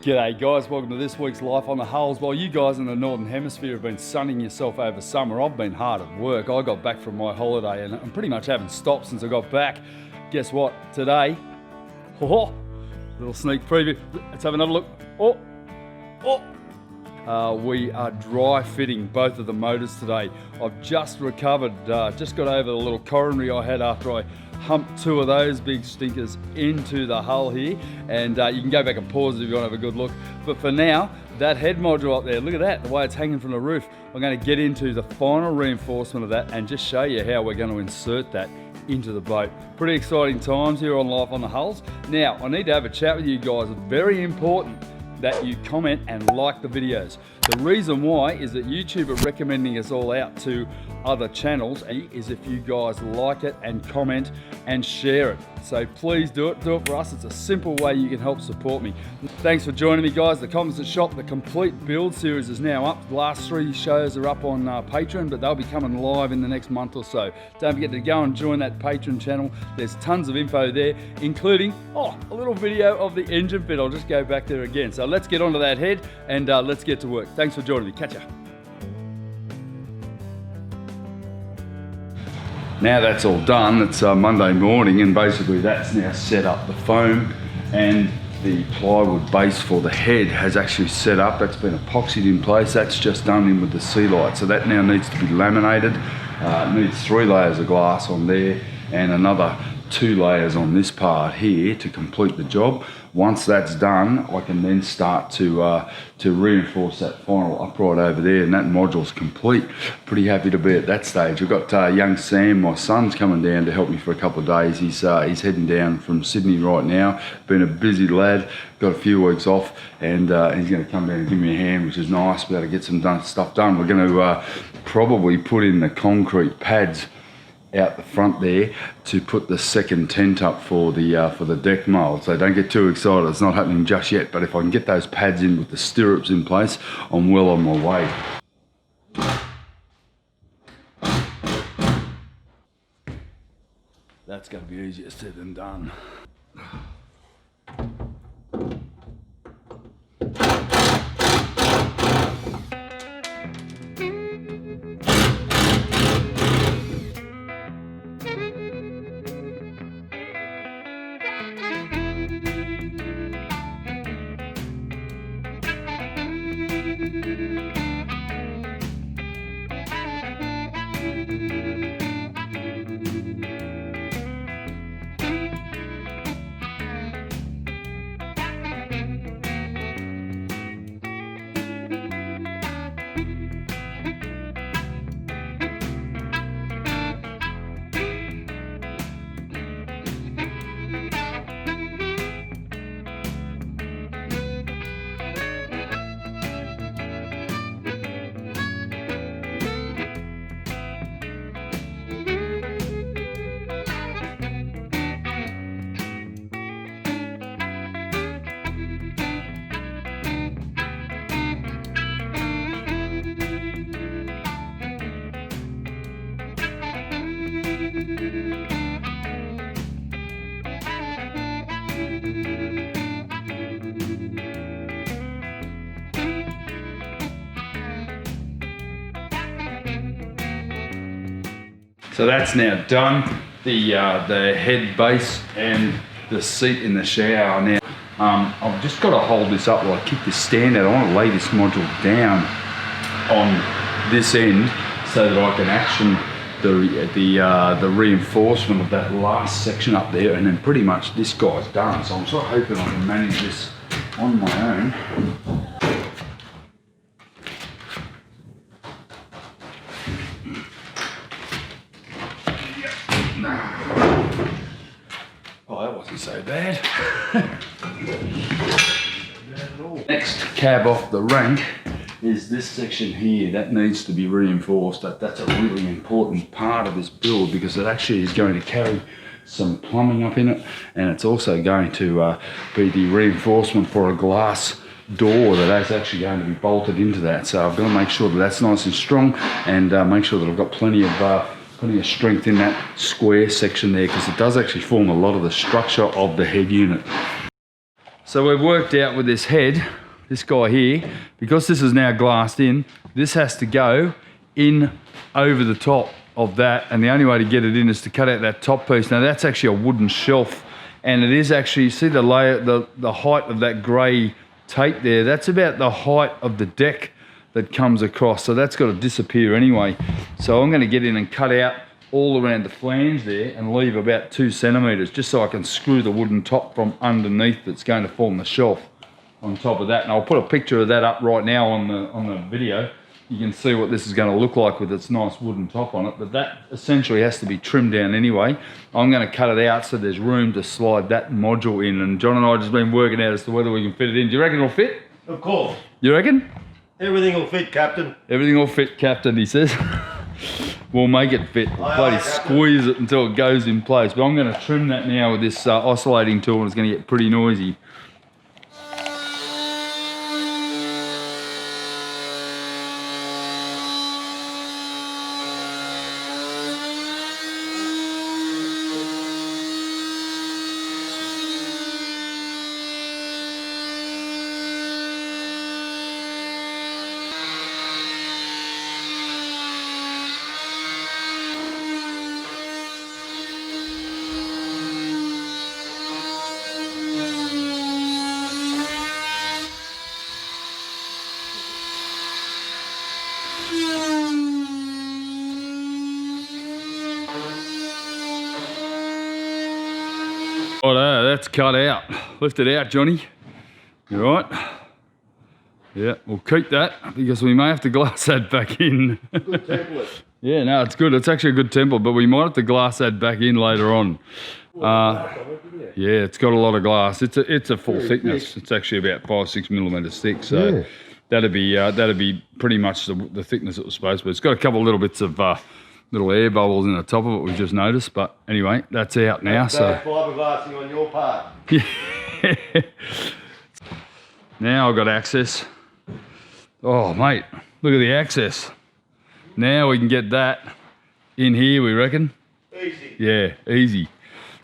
G'day guys, welcome to this week's Life on the Hulls. While you guys in the Northern Hemisphere have been sunning yourself over summer, I've been hard at work. I got back from my holiday and I'm pretty much haven't stopped since I got back. Guess what? Today, little sneak preview. Let's have another look. We are dry fitting both of the motors today. I've just recovered, just got over the little coronary I had after I humped two of those big stinkers into the hull here, and you can go back and pause if you want to have a good look. But for now, that head module up there, look at that, the way it's hanging from the roof. I'm going to get into the final reinforcement of that and just show you how we're going to insert that into the boat. Pretty exciting times here on Life on the Hulls. Now, I need to have a chat with you guys. It's very important that you comment and like the videos. The reason why is that YouTube are recommending us all out to other channels is if you guys like it and comment and share it. So please do it for us. It's a simple way you can help support me. Thanks for joining me guys. The Composite Shop, the complete build series is now up. The last 3 shows are up on Patreon, but they'll be coming live in the next month or so. Don't forget to go and join that Patreon channel. There's tons of info there, including a little video of the engine fit. I'll just go back there again. So let's get onto that head and let's get to work. Thanks for joining me. Catch ya. Now that's all done, it's Monday morning, and basically that's now set up. The foam and the plywood base for the head has actually set up. That's been epoxied in place. That's just done in with the sea light. So that now needs to be laminated. It needs 3 layers of glass on there and another 2 layers on this part here to complete the job. Once that's done, I can then start to reinforce that final upright over there, and that module's complete. Pretty happy to be at that stage. We've got young Sam, my son's coming down to help me for a couple of days. He's heading down from Sydney right now. Been a busy lad, got a few weeks off, and he's going to come down and give me a hand, which is nice. Be able to get some stuff done. We're going to probably put in the concrete pads out the front there to put the second tent up for the deck mould. So don't get too excited, it's not happening just yet, but if I can get those pads in with the stirrups in place, I'm well on my way. That's going to be easier said than done. So that's now done. The head base and the seat in the shower. Now I've just got to hold this up while I kick this stand out. I want to lay this module down on this end so that I can action the reinforcement of that last section up there, and then pretty much this guy's done. So I'm sort of hoping I can manage this on my own. Oh, that wasn't so bad. Next cab off the rank is this section here. That needs to be reinforced. That's a really important part of this build because it actually is going to carry some plumbing up in it, and it's also going to be the reinforcement for a glass door that's actually going to be bolted into that. So I've got to make sure that that's nice and strong, and make sure that I've got plenty of strength in that square section there, because it does actually form a lot of the structure of the head unit. So we've worked out with this head, this guy here, because this is now glassed in, this has to go in over the top of that, and the only way to get it in is to cut out that top piece. Now that's actually a wooden shelf, and it is actually, see the layer, the height of that grey tape there, that's about the height of the deck that comes across, so that's got to disappear anyway. So I'm going to get in and cut out all around the flange there and leave about 2 centimetres, just so I can screw the wooden top from underneath that's going to form the shelf on top of that. And I'll put a picture of that up right now on the video. You can see what this is going to look like with its nice wooden top on it, but that essentially has to be trimmed down anyway. I'm going to cut it out so there's room to slide that module in, and John and I have just been working out as to whether we can fit it in. Do you reckon it'll fit? Of course. You reckon? Everything will fit, Captain. Everything will fit, Captain, he says. We'll make it fit. We'll bloody squeeze it until it goes in place. But I'm going to trim that now with this oscillating tool, and it's going to get pretty noisy. Righto, that's cut out. Lift it out, Johnny. You right? Yeah, we'll keep that because we may have to glass that back in. Good template. Yeah, no, it's good. It's actually a good template, but we might have to glass that back in later on. Yeah, it's got a lot of glass. It's a full thickness. It's actually about 5-6 millimeters thick, so that'd be pretty much the thickness it was supposed to be. It's got a couple of little bits of little air bubbles in the top of it we've just noticed, but anyway, that's out now. So fiberglassing on your part. Yeah. Now I've got access. Oh mate, look at the access. Now we can get that in here, we reckon. Easy. Yeah, easy.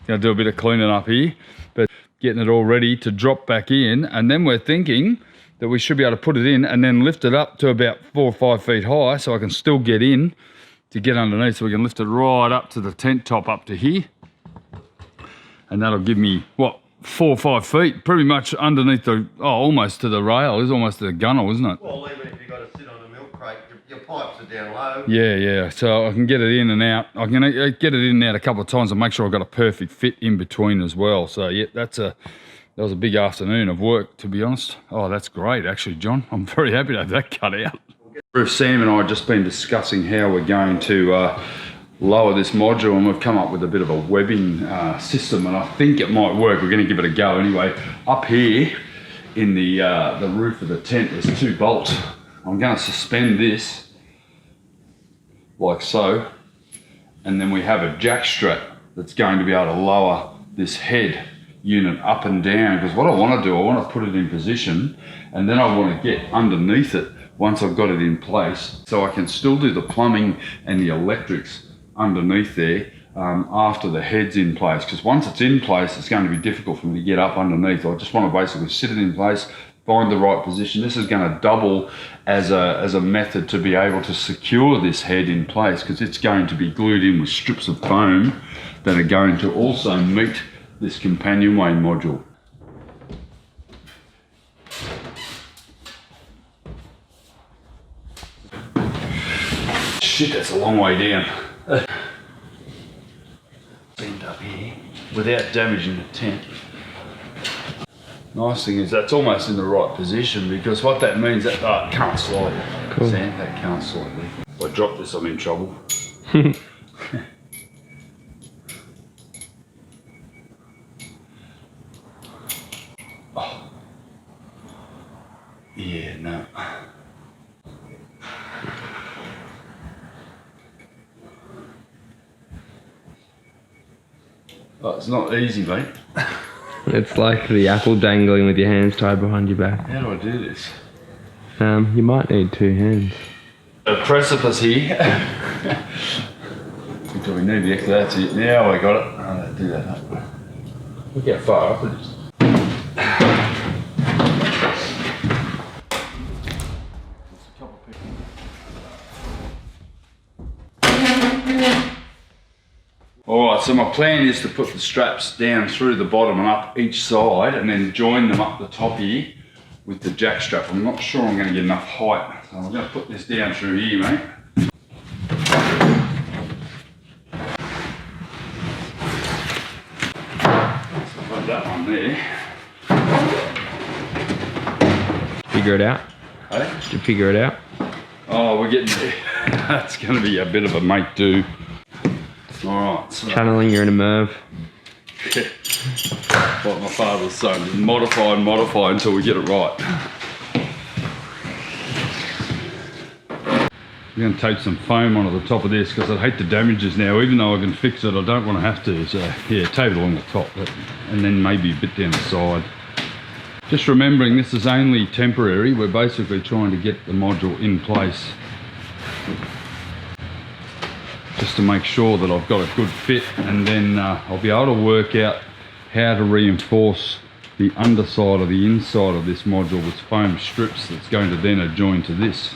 Gonna do a bit of cleaning up here, but getting it all ready to drop back in, and then we're thinking that we should be able to put it in and then lift it up to about 4 or 5 feet high, so I can still get in to get underneath, so we can lift it right up to the tent top up to here, and that'll give me what, 4 or 5 feet, pretty much underneath the, almost to the rail. It's almost to the gunnel, isn't it? Well, even if you've got to sit on a milk crate, your pipes are down low. Yeah, so I can get it in and out. I can get it in and out a couple of times and make sure I've got a perfect fit in between as well. So yeah, that was a big afternoon of work, to be honest. Oh, that's great actually, John. I'm very happy to have that cut out. Sam and I have just been discussing how we're going to lower this module, and we've come up with a bit of a webbing system, and I think it might work. We're going to give it a go anyway. Up here in the roof of the tent, there's 2 bolts. I'm going to suspend this like so, and then we have a jack strap that's going to be able to lower this head unit up and down, because what I want to do, I want to put it in position, and then I want to get underneath it once I've got it in place, so I can still do the plumbing and the electrics underneath there after the head's in place, because once it's in place, it's going to be difficult for me to get up underneath. I just want to basically sit it in place, find the right position. This is going to double as a method to be able to secure this head in place, because it's going to be glued in with strips of foam that are going to also meet this companionway module. Shit, that's a long way down. Bend up here without damaging the tent. Nice thing is that's almost in the right position, because what that means that it can't slide. Cool. Sam, that can't slide. If I drop this, I'm in trouble. Oh. Yeah, no. Oh, it's not easy, mate. It's like the apple dangling with your hands tied behind your back. How do I do this? You might need 2 hands. A precipice here. Do we need the extra? That's it. Now I got it. Do that up. Look how far up it is. Right, so my plan is to put the straps down through the bottom and up each side and then join them up the top here with the jack strap. I'm not sure I'm going to get enough height, so I'm going to put this down through here, mate. So I've got that one there. Figure it out. Hey? Did you figure it out? Oh, we're getting there. That's going to be a bit of a make do. Alright, so Channeling, you're in a Merv. what my father was saying, modify and modify until we get it right. I'm going to tape some foam onto the top of this because I'd hate to damage this now. Even though I can fix it, I don't want to have to. So yeah, tape it along the top and then maybe a bit down the side. Just remembering this is only temporary. We're basically trying to get the module in place, just to make sure that I've got a good fit, and then I'll be able to work out how to reinforce the underside of the inside of this module with foam strips that's going to then adjoin to this.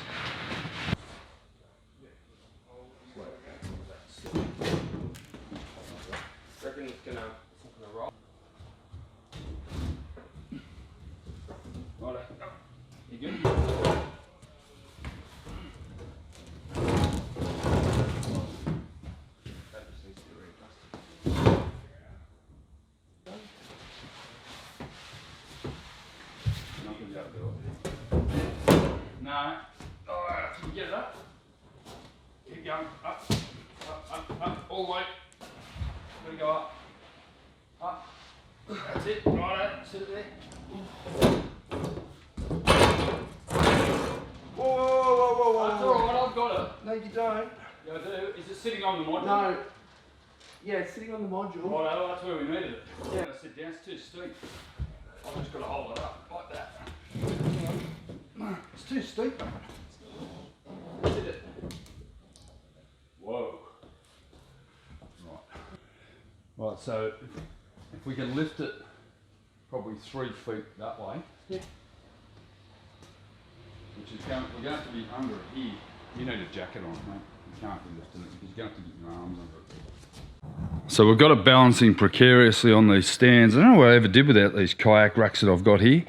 No. Alright, can you get it up? Keep going. Up, up, all the way. Gotta go up. Up. That's it. Righto. Sit it there. Whoa. That's alright, I've got it. No, you don't. Yeah, I do. Is it sitting on the module? No. Yeah, it's sitting on the module. Righto, that's where we needed it. Yeah. I sit down, it's too steep. I've just got to hold it up like that. No, it's too steep. Sit it. Whoa. Right, so if we can lift it probably 3 feet that way. Yeah. Which is going, we're going to have to be under it here. You need a jacket on, mate. You can't be lifting it because you're going to have to get your arms under it. So we've got it balancing precariously on these stands. I don't know what I ever did without these kayak racks that I've got here,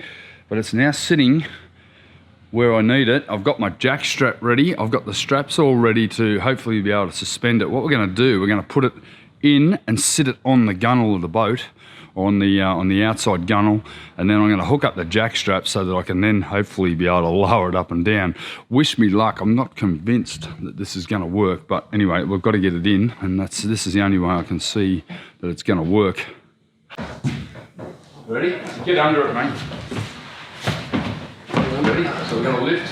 but it's now sitting where I need it. I've got my jack strap ready. I've got the straps all ready to hopefully be able to suspend it. What we're going to do, we're going to put it in and sit it on the gunnel of the boat, on the outside gunnel, and then I'm going to hook up the jack strap so that I can then hopefully be able to lower it up and down. Wish me luck. I'm not convinced that this is going to work, but anyway, we've got to get it in, and this is the only way I can see that it's going to work. Ready? Get under it, mate. Ready? So we're going to lift.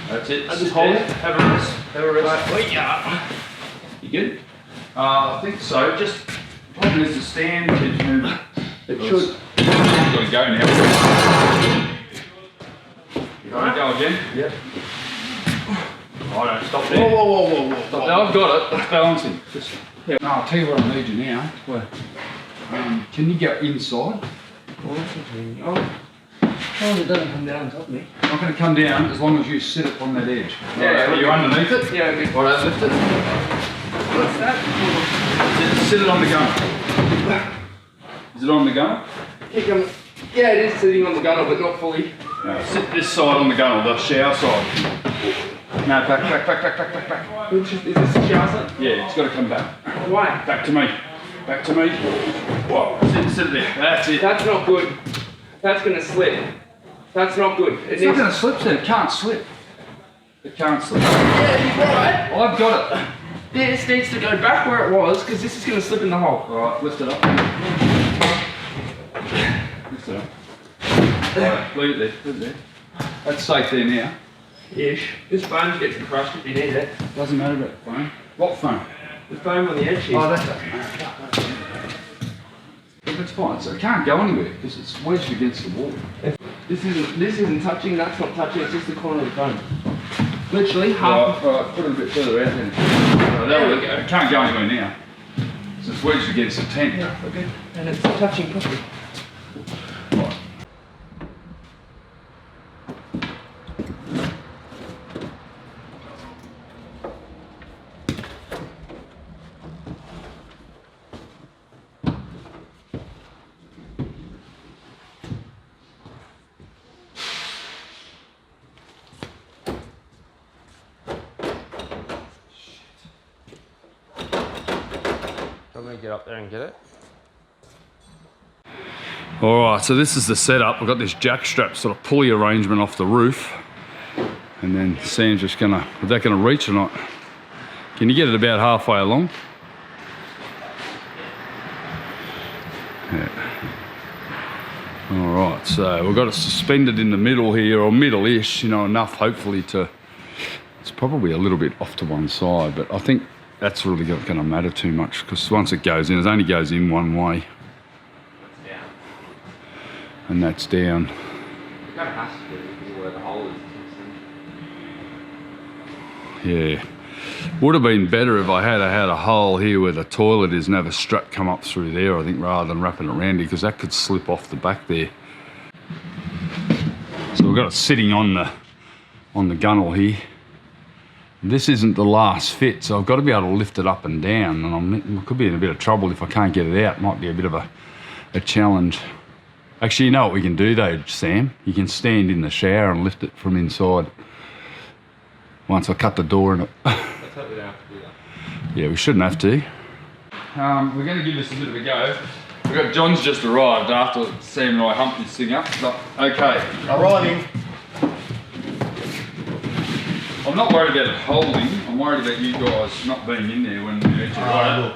That's it. I just hold it. Have a rest. Have a rest. Wait, yeah. You good? I think so. Just problem is the stand keeps moving. It should. Got to go now. You want to go again? Yep. I don't stop there. Whoa. Stop there. I've got it. It's balancing. Yeah. No, I'll tell you what I need you now. Where? Can you go inside? Oh, it doesn't come down on top of me. It's not going to come down as long as you sit it on that edge. Yeah, Are you underneath it? Yeah, okay. Alright, lift it. What's that? Sit it on the gunner. Is it on the gunner? Keep going. Yeah, it is sitting on the gunner, but not fully. No, sit this side on the gunner, the shower side. No, back. Is this the shower side? Yeah, it's got to come back. Why? Back to me. Back to me. Whoa, sit there. That's it. That's not good. That's going to slip. That's not good. It's not going to slip, then. It can't slip. It can't slip. Yeah, you're right. I've got it. This needs to go back where it was, because this is going to slip in the hole. Alright, lift it up. Lift it up. Alright, leave it there. That's safe there now. Ish. This foam gets crushed if you need it. Doesn't matter about the foam. What foam? The foam on the edge here. Oh, that doesn't matter. That's fine. So it can't go anywhere because it's wedged against the wall. This isn't touching, that's not touching, it's just the corner of the foam. Literally half. Alright, put it a bit further out then. There we go. It can't go anywhere now. So it's wedged against the tent. Yeah, okay. And it's touching properly. Right. get up there and get it. All right, so this is the setup. I've got this jack strap sort of pulley arrangement off the roof. And then Sam's just gonna, is that gonna reach or not? Can you get it about halfway along? Yeah. All right, so we've got it suspended in the middle here, or middle-ish, you know, enough hopefully to, it's probably a little bit off to one side, but I think that's really not gonna matter too much because once it goes in, it only goes in one way. And that's down. That has to be where the hole is. Yeah. Would have been better if I had a hole here where the toilet is and have a strap come up through there, I think, rather than wrapping it around here, because that could slip off the back there. So we've got it sitting on the gunnel here. This isn't the last fit, so I've got to be able to lift it up and down, and I could be in a bit of trouble if I can't get it out. Might be a bit of a challenge. Actually, you know what we can do though, Sam? You can stand in the shower and lift it from inside. Once I cut the door in it. Let's hope we don't have to do that. Yeah, we shouldn't have to. We're going to give this a bit of a go. We've got John's just arrived after Sam and I humped this thing up. So, okay. Arriving. I'm not worried about it holding. I'm worried about you guys not being in there when we actually Look.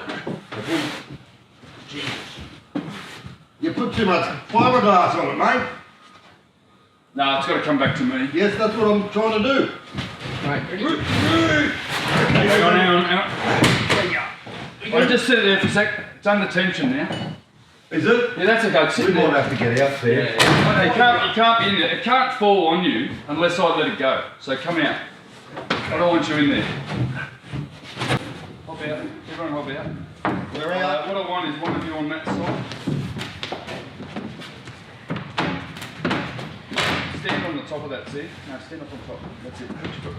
You put too much fiberglass on it, mate. No, it's got to come back to me. Yes, that's what I'm trying to do. Right, ready? Hang on, hang on, hang on. I'll just sit there for a sec. It's under tension now. Is it? Yeah, that's okay. Sit We there. might have to get out there. Yeah. You can't be in there. It can't fall on you unless I let it go. So come out. I don't want you in there. Hop out. Everyone hop out. We're out. What I want is one of you on that side. Stand on the top of that, see? No, stand up on top. That's it. Put your foot.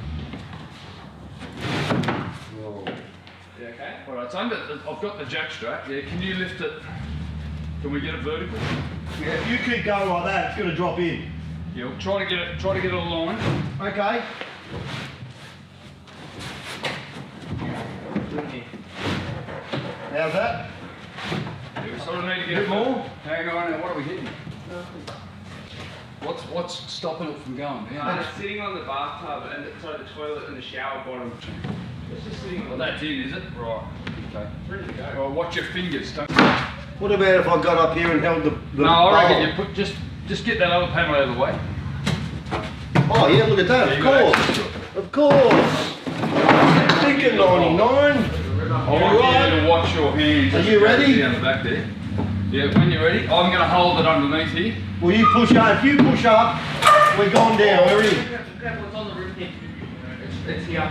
Whoa. Yeah, okay. Alright, it's under. I've got the jack strap. Yeah, can you lift it? Can we get it vertical? Yeah, if you keep going like that, it's going to drop in. Yeah, we'll try to get it aligned. Okay. How's that? We sort of need to get it more. Hang on, now what are we hitting? What's stopping it from going down? It's sitting on the bathtub and so the toilet and the shower bottom. It's just sitting Well, on that's it, is it? Right. Okay. ready to go. Well, watch your fingers. Don't. What about if I got up here and held the No, I reckon bowl? you put just get that other panel out of the way. Oh yeah, look at that. Yeah, Of you got course. Of course. Thinking 99. I want you to watch your hands. Are as you it goes ready? Down the back there. Yeah, when you're ready, I'm going to hold it underneath here. Will you push up? If you push up, we're going down. We're in. What's on the roof here? It's here.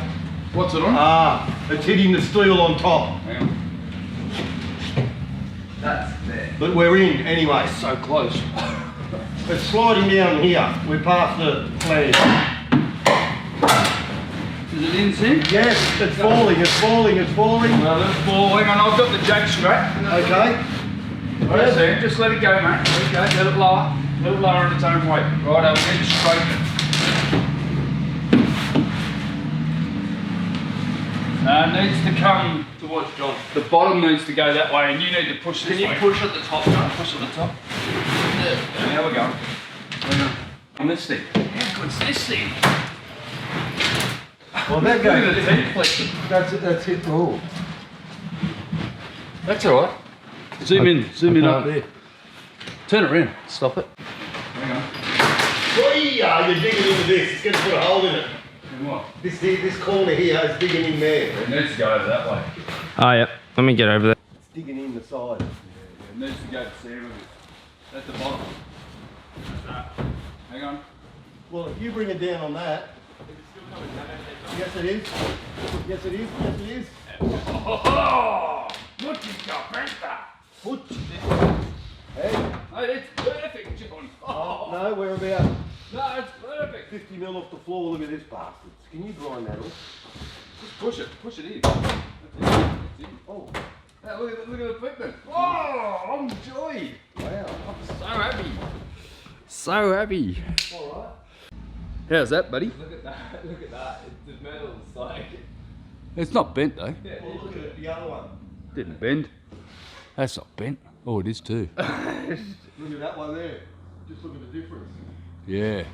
What's it on? Ah, it's hitting the steel on top. Hang on. That's there. But we're in anyway. So close. It's sliding down here. We're past the flag. Is it in sync? Yes, it's falling, it's falling, it's falling. Well, let's fall. Hang on, I've got the jack strap. Okay. Right, Sam, just let it go, mate. Let it go. Let it lower. Let it lower on its own weight. Right, I'll get it straight. Needs to come Towards John. The bottom needs to go that way, and you need to push this Can you way. push at the top, John? Push at the top. There we go. On this thing. How good's this thing? Well, that Look at the goes. teeth flexion. That's it. Oh. That's all right. Zoom in up there. Turn it around. Stop it. Hang on. You're digging into this. It's going to put a hole in it. And what? This corner here is digging in there. It needs to go over that way. Oh, yeah. Let me get over there. It's digging in the side. It needs to go to Sam. At the bottom. Hang on. Well, if you bring it down on that. Yes, it is. Yes, it is. Yes, it is. Oh, what you got, Panther? Put. Hey. Hey, it's perfect, John. Oh, No, we're about no, it's perfect. 50 mil off the floor. Look at this bastard. Can you grind that off? Just push it in. That's it. That's it. Oh, Hey, look at the fitment. Oh, I'm joy. wow. I'm so happy. So happy. All right. How's that, buddy? Look at that. Look at that. The metal's like. It's not bent though. Yeah, Well, look at the other one. Didn't bend. That's not bent. Oh, it is too. Look at that one there. Just look at the difference. Yeah,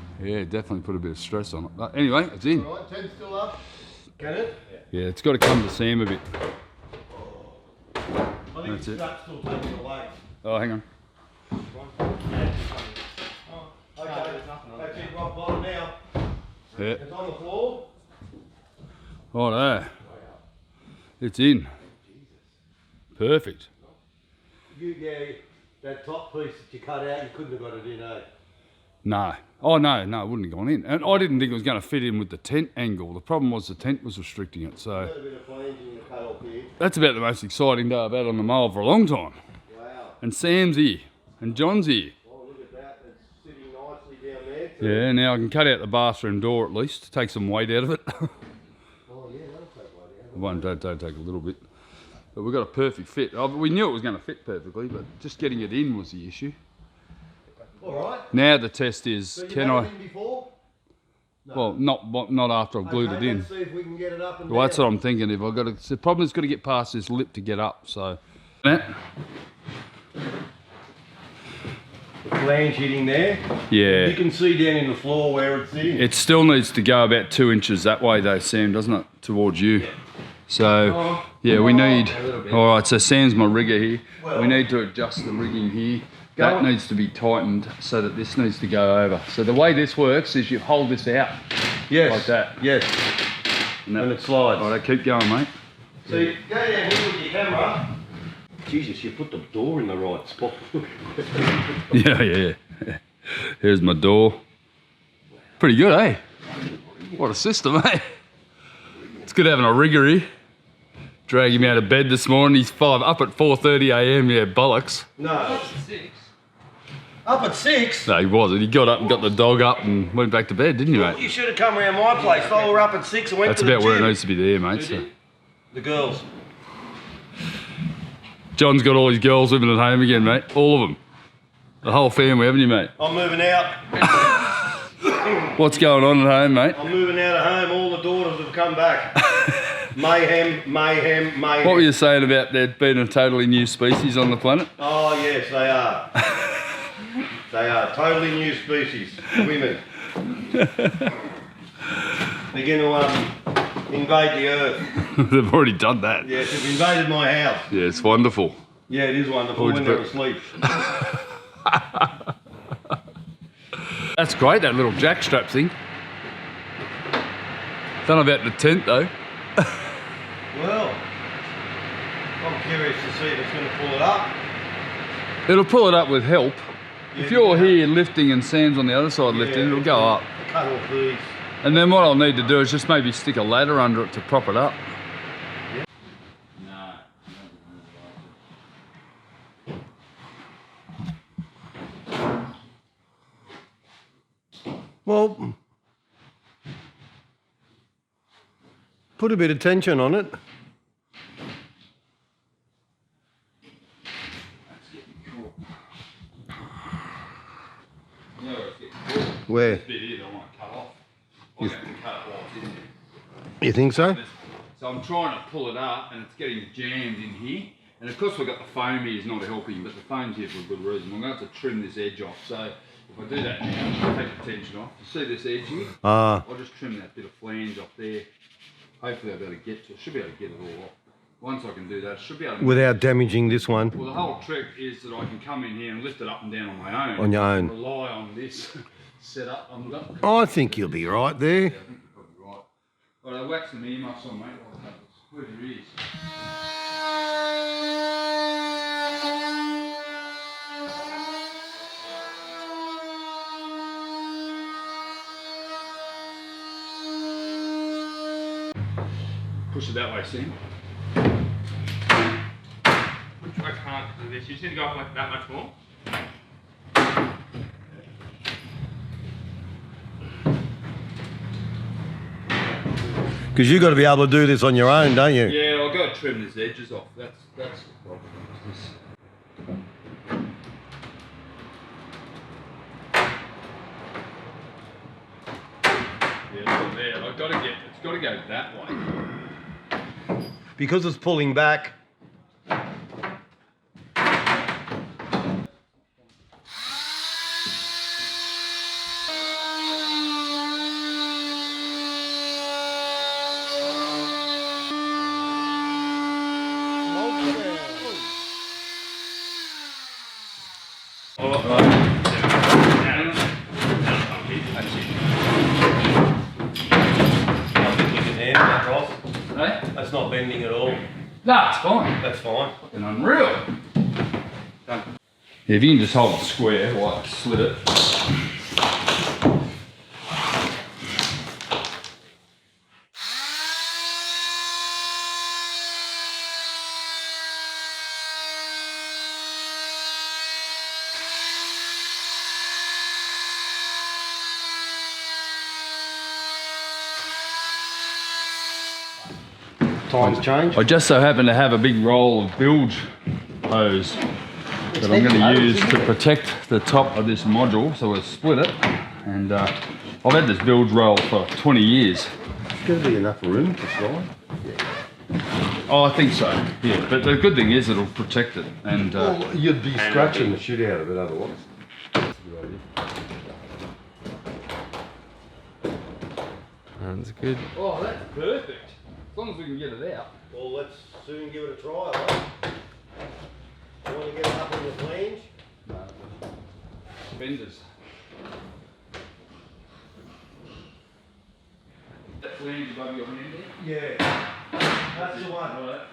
definitely put a bit of stress on it. But anyway, it's in. All right, 10 still up. Can it? Yeah, it's got to come to Sam a bit. I think That's the it. strap's still taking away. Oh, hang on. Okay, that's it, rock bottom now. Yeah. It's on the floor. Oh no. It's in. Perfect. Yeah, that top piece that you cut out, you couldn't have got it in, eh? No. Oh no, it wouldn't have gone in. And I didn't think it was going to fit in with the tent angle. The problem was the tent was restricting it. So A bit of flanging you cut off here. that's about the most exciting day I've had on the mower for a long time. Wow. And Sam's here. And John's here. Oh, look at that. It's sitting nicely down there. Too. Yeah, now I can cut out the bathroom door at least. Take some weight out of it. Oh, yeah, that'll take one out. It won't don't take a little bit. But we've got a perfect fit. Oh, we knew it was going to fit perfectly, but just getting it in was the issue. All right. Now the test is, So can had I... it in before? No. Well, not after I've glued it in. Let's see if we can get it up and Well, that's down. what I'm thinking. If I've got to, the problem is got to get past this lip to get up. So, that, The flange hitting there. yeah, You can see down in the floor where it's sitting. it still needs to go about 2 inches that way though, Sam, doesn't it, towards you? So, yeah, we need. All right, so Sam's my rigger here. We need to adjust the rigging here. That needs to be tightened so that this needs to go over. So the way this works is you hold this out Yes. like that. Yes. And, that, And it slides. all right, keep going, mate. So you go down here with your camera. Jesus, you put the door in the right spot. Yeah. Here's my door. Pretty good, eh? What a system, eh? It's good having a rigger here. Drag him out of bed this morning. He's up at 4:30 a.m. Yeah, bollocks. No. Up at 6? No, he wasn't. He got up and got the dog up and went back to bed, didn't you, mate? You should have come around my place. They were up at 6 and went That's to the about where it gym. needs to be there, mate. So. The girls. John's got all his girls living at home again, mate. All of them. The whole family, haven't you, mate? I'm moving out. What's going on at home, mate? I'm moving out of home. All the daughters have come back. Mayhem. What were you saying about there being a totally new species on the planet? Oh, yes, they are. They are. Totally new species. Women. They're going to invade the earth. They've already done that. Yes, they've invaded my house. Yeah, it's wonderful. Yeah, it is wonderful Would when you they're put- asleep. That's great, that little jackstrap thing. Don't know about the tent though. Well, I'm curious to see if it's going to pull it up. It'll pull it up with help. If you're here lifting and Sam's on the other side lifting, it'll go up. Cut off these. And then what I'll need to do is just maybe stick a ladder under it to prop it up. Well, put a bit of tension on it. Where? You think so? So I'm trying to pull it up and it's getting jammed in here. And of course we've got the foam here is not helping, but the foam's here for a good reason. I'm going to have to trim this edge off. So if I do that now, take the tension off. You see this edge here? Ah. I'll just trim that bit of flange off there. Hopefully I'll be able to get to it. Should be able to get it all off. Once I can do that, I should be able to... Without damaging this one. Well, the whole trick is that I can come in here and lift it up and down on my own. On your own. Rely on this setup. I think you'll be right there. Yeah, I think you're probably right. Well, I wax some earmuffs on, mate. Where's your ears? Push it that way, Sam. I can't do this. You just need to go up like that much more. Because you've got to be able to do this on your own, don't you? Yeah, I've got to trim these edges off. That's the problem. Is this. Yeah, look there. I've got to get. It's got to go that way. Because it's pulling back. That's not bending at all. No, it's fine. That's fine. Fucking unreal. Done. Yeah, if you can just hold it square, like slit it. Times change. I just so happen to have a big roll of bilge hose that I'm going to use to protect the top of this module. So we'll split it, and I've had this bilge roll for 20 years. There's going to be enough room to slide. Oh, I think so, yeah. But the good thing is it'll protect it. And Well, you'd be scratching the shit out of it otherwise. That's good. oh, that's perfect. As long as we can get it out. Well, let's soon give it a try, right? You want to get it up on the flange? Benders. That flange above your hand there? Yeah. That's the one. Right.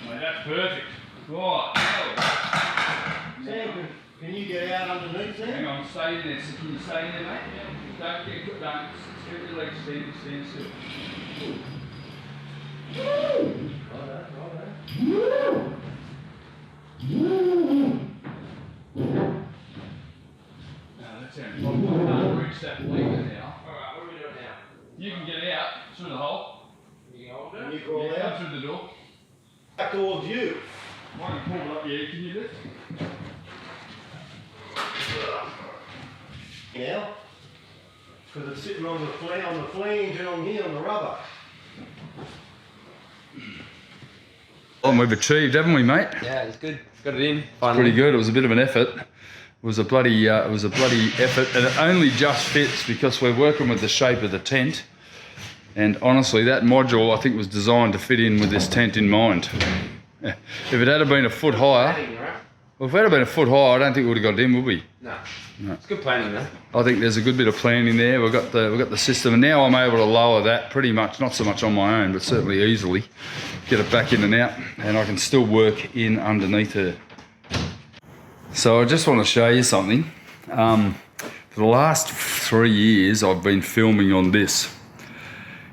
Mate, that's perfect. Right. Sam, can you get out underneath there? Hang on, stay in there. So can you stay in there, mate? Don't get good. Don't. Keep your legs stand still. Now that's it. I can't reach that lever now. Alright, what are we doing now? You can get out through the hole. You can hold Can it? you crawl Yeah, out? come through the door. Back towards you. I can pull it up. Yeah, can you lift? Now. Because it's sitting on the flange and on here on the rubber. Oh, we've achieved, haven't we, mate? Yeah, it's good. Got it in. Pretty good. It was a bit of an effort. It was a bloody effort, and it only just fits because we're working with the shape of the tent. And honestly, that module I think was designed to fit in with this tent in mind. If it had been a foot higher, well, if it had been a foot higher, I don't think we would have got it in, would we? No. It's good planning, though. I think there's a good bit of planning there. We've got the system, and now I'm able to lower that pretty much, not so much on my own, but certainly easily, get it back in and out, and I can still work in underneath her. So I just want to show you something. For the last 3 years, I've been filming on this.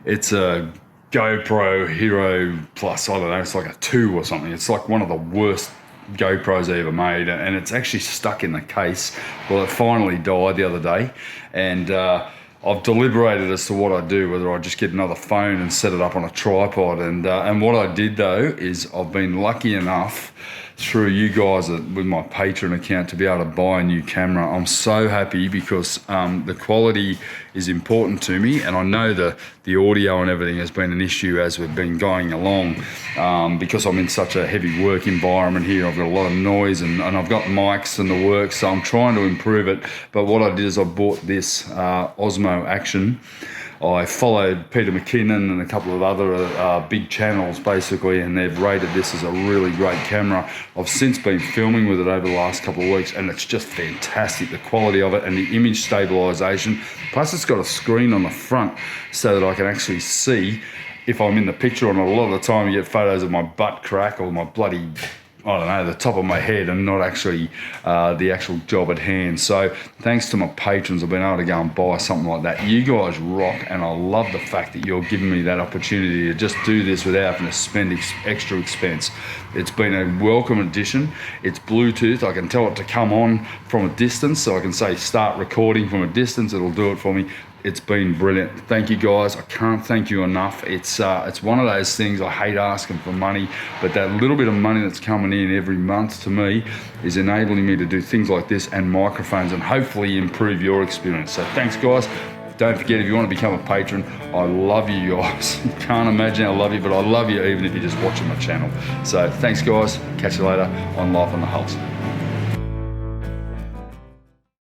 It's a GoPro Hero Plus, I don't know, it's like a 2 or something. It's like one of the worst GoPros I ever made, and it's actually stuck in the case. Well, it finally died the other day, and I've deliberated as to what I do, whether I just get another phone and set it up on a tripod. And what I did though is I've been lucky enough through you guys with my Patreon account to be able to buy a new camera. I'm so happy because the quality is important to me, and I know the audio and everything has been an issue as we've been going along because I'm in such a heavy work environment here. I've got a lot of noise and I've got mics and the work, so I'm trying to improve it. But what I did is I bought this Osmo Action. I followed Peter McKinnon and a couple of other big channels basically, and they've rated this as a really great camera. I've since been filming with it over the last couple of weeks, and it's just fantastic, the quality of it and the image stabilization. Plus it's got a screen on the front so that I can actually see if I'm in the picture or not. A lot of the time you get photos of my butt crack or my bloody, I don't know, the top of my head, and not actually the actual job at hand. So thanks to my patrons, I've been able to go and buy something like that. You guys rock, and I love the fact that you're giving me that opportunity to just do this without having to spend extra expense. It's been a welcome addition. It's Bluetooth. I can tell it to come on from a distance, so I can say start recording from a distance. It'll do it for me. It's been brilliant. Thank you guys. I can't thank you enough. It's one of those things, I hate asking for money, but that little bit of money that's coming in every month to me is enabling me to do things like this and microphones, and hopefully improve your experience. So thanks guys. Don't forget, if you want to become a patron, I love you guys. You can't imagine I love you, but I love you even if you're just watching my channel. So thanks guys. Catch you later on Life on the Hulks.